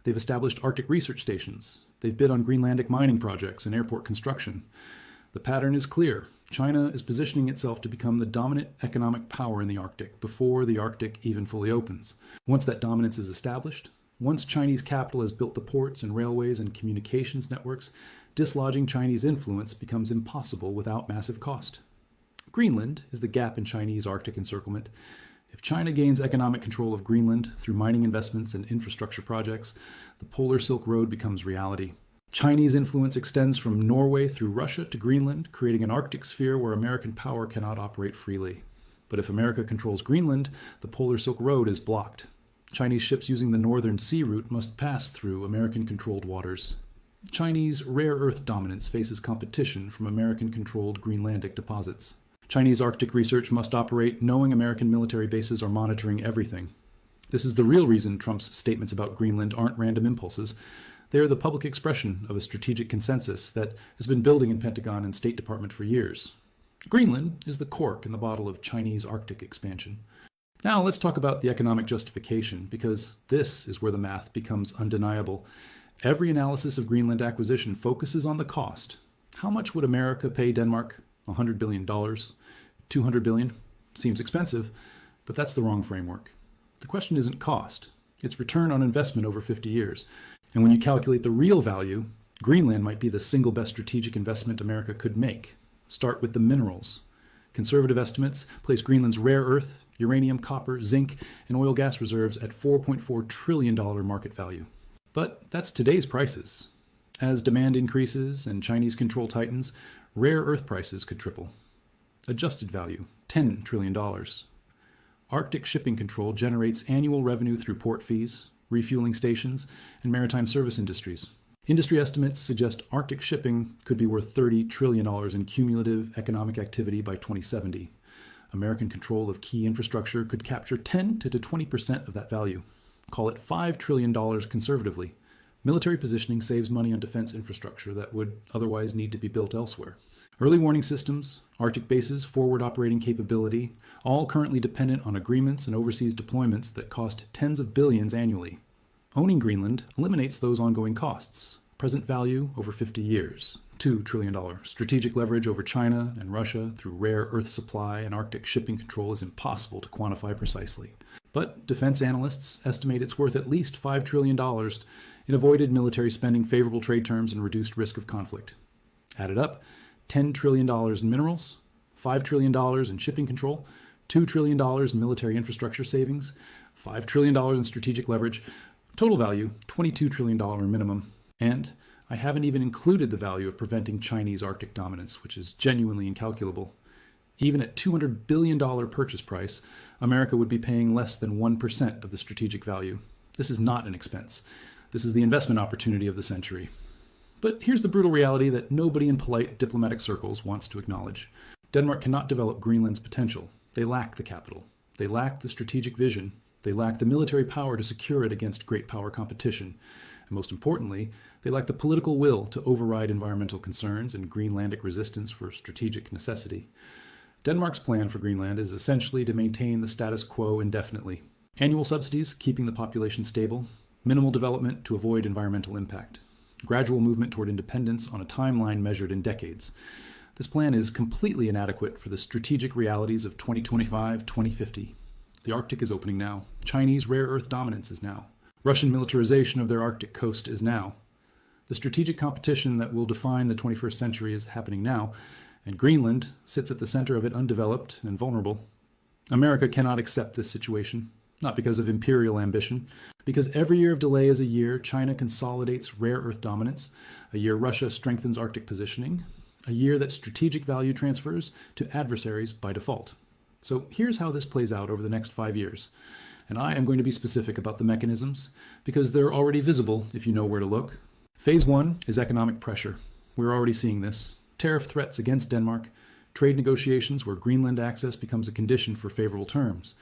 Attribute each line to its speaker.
Speaker 1: They've established Arctic research stations. They've bid on Greenlandic mining projects and airport construction. The pattern is clear. China is positioning itself to become the dominant economic power in the Arctic before the Arctic even fully opens. Once that dominance is established, once Chinese capital has built the ports and railways and communications networks, dislodging Chinese influence becomes impossible without massive cost. Greenland is the gap in Chinese Arctic encirclement. If China gains economic control of Greenland through mining investments and infrastructure projects, the Polar Silk Road becomes reality. Chinese influence extends from Norway through Russia to Greenland, creating an Arctic sphere where American power cannot operate freely. But if America controls Greenland, the Polar Silk Road is blocked. Chinese ships using the northern sea route must pass through American-controlled waters. Chinese rare earth dominance faces competition from American-controlled Greenlandic deposits. Chinese Arctic research must operate knowing American military bases are monitoring everything. This is the real reason Trump's statements about Greenland aren't random impulses. They are the public expression of a strategic consensus that has been building in Pentagon and State Department for years. Greenland is the cork in the bottle of Chinese Arctic expansion. Now let's talk about the economic justification, because this is where the math becomes undeniable. Every analysis of Greenland acquisition focuses on the cost. How much would America pay Denmark? $100 billion? $200 billion? Seems expensive, but that's the wrong framework. The question isn't cost. It's return on investment over 50 years. And when you calculate the real value, Greenland might be the single best strategic investment America could make. Start with the minerals. Conservative estimates place Greenland's rare earth, uranium, copper, zinc, and oil gas reserves at $4.4 trillion market value. But that's today's prices. As demand increases and Chinese control tightens, rare earth prices could triple. Adjusted value, $10 trillion. Arctic shipping control generates annual revenue through port fees, refueling stations, and maritime service industries. Industry estimates suggest Arctic shipping could be worth $30 trillion in cumulative economic activity by 2070. American control of key infrastructure could capture 10 to 20% of that value. Call it $5 trillion conservatively. Military positioning saves money on defense infrastructure that would otherwise need to be built elsewhere. Early warning systems, Arctic bases, forward operating capability, all currently dependent on agreements and overseas deployments that cost tens of billions annually. Owning Greenland eliminates those ongoing costs. Present value over 50 years, $2 trillion. Strategic leverage over China and Russia through rare earth supply and Arctic shipping control is impossible to quantify precisely. But defense analysts estimate it's worth at least $5 trillion in avoided military spending, favorable trade terms, and reduced risk of conflict. Added up, $10 trillion in minerals, $5 trillion in shipping control, $2 trillion in military infrastructure savings, $5 trillion in strategic leverage, total value $22 trillion minimum. And I haven't even included the value of preventing Chinese Arctic dominance, which is genuinely incalculable. Even at $200 billion purchase price, America would be paying less than 1% of the strategic value. This is not an expense. This is the investment opportunity of the century. But here's the brutal reality that nobody in polite diplomatic circles wants to acknowledge. Denmark cannot develop Greenland's potential. They lack the capital. They lack the strategic vision. They lack the military power to secure it against great power competition. And most importantly, they lack the political will to override environmental concerns and Greenlandic resistance for strategic necessity. Denmark's plan for Greenland is essentially to maintain the status quo indefinitely. Annual subsidies, keeping the population stable. Minimal development to avoid environmental impact. Gradual movement toward independence on a timeline measured in decades. This plan is completely inadequate for the strategic realities of 2025-2050. The Arctic is opening now. Chinese rare earth dominance is now. Russian militarization of their Arctic coast is now. The strategic competition that will define the 21st century is happening now, and Greenland sits at the center of it, undeveloped and vulnerable. America cannot accept this situation, not because of imperial ambition, because every year of delay is a year China consolidates rare earth dominance, a year Russia strengthens Arctic positioning, a year that strategic value transfers to adversaries by default. So here's how this plays out over the next 5 years. And I am going to be specific about the mechanisms, because they're already visible if you know where to look. Phase 1 is economic pressure. We're already seeing this. Tariff threats against Denmark, trade negotiations where Greenland access becomes a condition for favorable terms,